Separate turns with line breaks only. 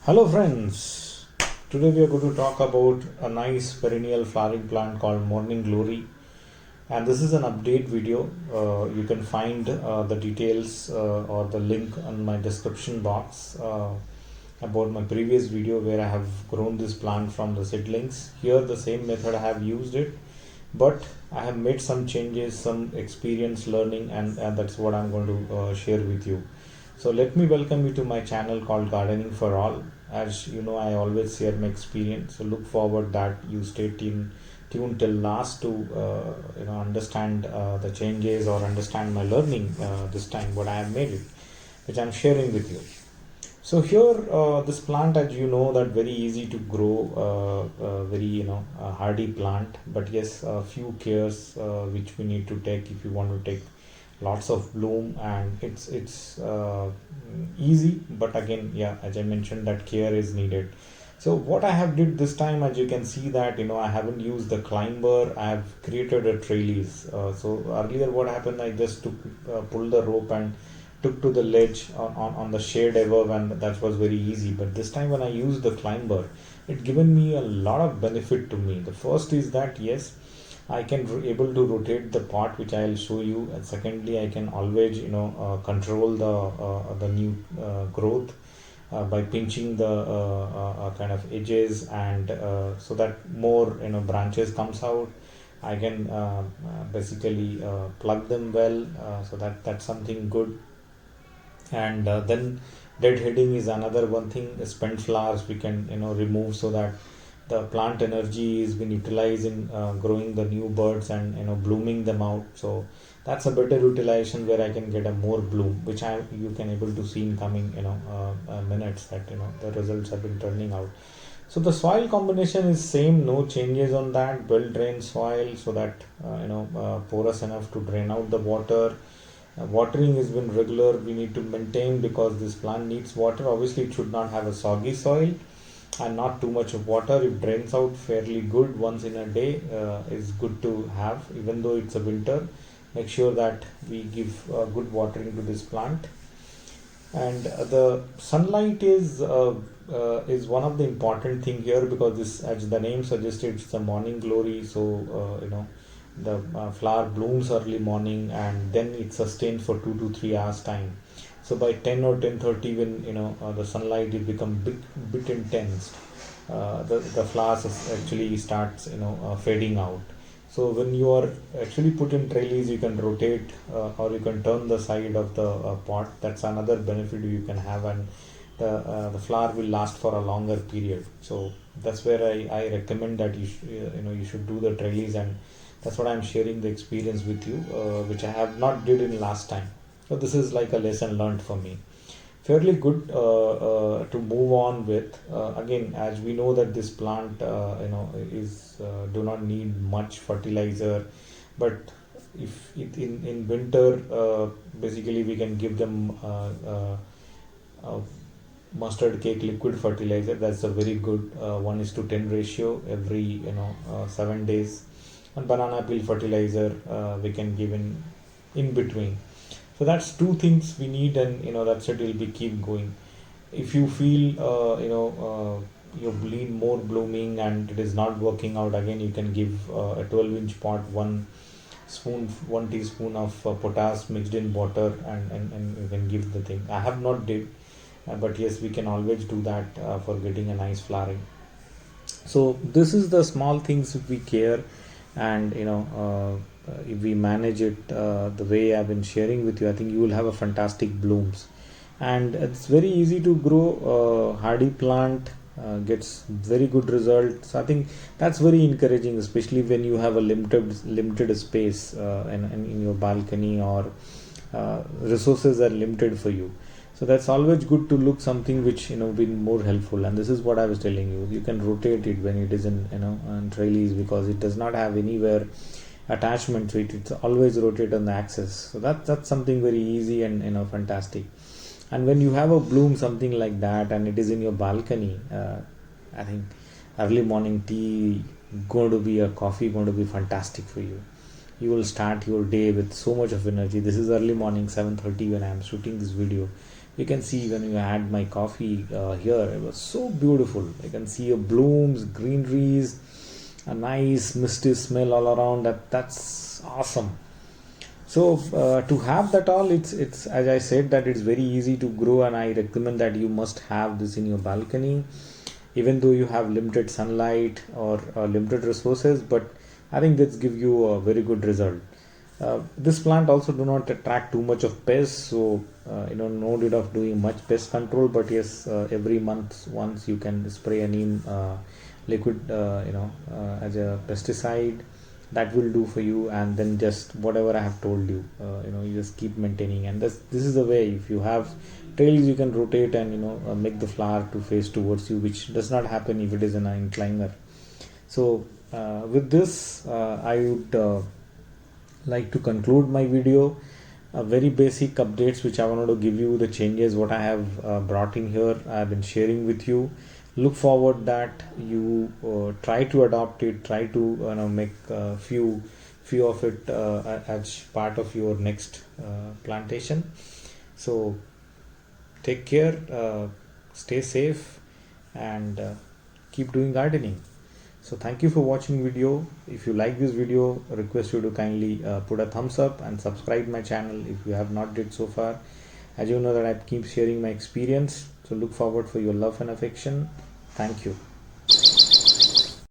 Hello friends, today we are going to talk about a nice perennial flowering plant called Morning Glory, and this is an update video. You can find the details or the link on my description box about my previous video where I have grown this plant from the seedlings. Here the same method I have used it, but I have made some changes, some experience learning, and that's what I'm going to share with you. So let me welcome you to my channel called Gardening for All. As you know, I always share my experience. So look forward that you stay tuned till last to understand the changes or understand my learning this time what I have made it, which I'm sharing with you. So here, this plant, as you know, that very easy to grow, very hardy plant. But yes, a few cares which we need to take if you want to take lots of bloom, and it's easy. But again, yeah, as I mentioned, that care is needed. So what I have did this time, as you can see that I haven't used the climber. I have created a trellis. So earlier, what happened? I just took pulled the rope and took to the ledge on the shade above, and that was very easy. But this time when I used the climber, it given me a lot of benefit to me. The first is that yes, I can able to rotate the pot, which I'll show you, and secondly I can always control the new growth by pinching the kind of edges, and so that more branches comes out. I can basically plug them well, so that's something good. And then deadheading is another one thing. Spent flowers we can remove, so that the plant energy is been utilized in growing the new birds and blooming them out. So that's a better utilization where I can get a more bloom, which I you can able to see in coming minutes, that the results have been turning out. So the soil combination is same, no changes on that. Well drained soil, so that porous enough to drain out the water. Watering has been regular. We need to maintain because this plant needs water. Obviously, it should not have a soggy soil and not too much of water. It drains out fairly good once in a day. Is good to have, even though it's a winter. Make sure that we give good watering to this plant. And the sunlight is one of the important thing here, because this, as the name suggests, it's the morning glory. So the flower blooms early morning, and then it sustains for 2 to 3 hours time. So by 10 or 10:30, when the sunlight it become bit intense, the flowers actually starts fading out. So when you are actually put in trellis, you can rotate or you can turn the side of the pot. That's another benefit you can have, and the flower will last for a longer period. So that's where I recommend that you should do the trellis, and that's what I'm sharing the experience with you, which I have not did in last time. So this is like a lesson learned for me. Fairly good to move on with. Again, as we know that this plant is do not need much fertilizer, but if it in winter, basically we can give them mustard cake liquid fertilizer. That's a very good 1:10 ratio every 7 days. And banana peel fertilizer we can give in between. So that's two things we need, and that's it. Will be keep going. If you feel you need more blooming and it is not working out, again you can give a 12-inch pot, 1 teaspoon of potash mixed in water, and you can give the thing. I have not did, but yes, we can always do that for getting a nice flowering. So this is the small things if we care, and if we manage it the way I've been sharing with you, I think you will have a fantastic blooms. And it's very easy to grow. Hardy plant gets very good results. I think that's very encouraging, especially when you have a limited space in your balcony, or resources are limited for you. So that's always good to look something which be more helpful. And this is what I was telling you. You can rotate it when it is in on trellis, because it does not have anywhere attachment to it. It's always rotate on the axis. So that's something very easy and fantastic. And when you have a bloom something like that, and it is in your balcony, I think early morning tea going to be a coffee going to be fantastic for you. You will start your day with so much of energy. This is early morning 7:30 when I am shooting this video. You can see when you had my coffee here, it was so beautiful. I can see your blooms, greeneries, a nice misty smell all around. That's awesome. So to have that all, it's as I said that it's very easy to grow, and I recommend that you must have this in your balcony, even though you have limited sunlight or limited resources. But I think that's give you a very good result. This plant also do not attract too much of pests, so no need of doing much pest control. But yes, every month once you can spray a neem liquid, as a pesticide. That will do for you, and then just whatever I have told you, you just keep maintaining. And this is the way. If you have trails, you can rotate and make the flower to face towards you, which does not happen if it is in an incliner. So with this, I would like to conclude my video. Very basic updates which I wanted to give you, the changes what I have brought in here, I've been sharing with you. Look forward that you try to adopt it, try to make few of it as part of your next plantation. So take care, stay safe, and keep doing gardening. So thank you for watching video. If you like this video, I request you to kindly put a thumbs up and subscribe my channel if you have not did so far. As you know that I keep sharing my experience, so look forward for your love and affection. Thank you.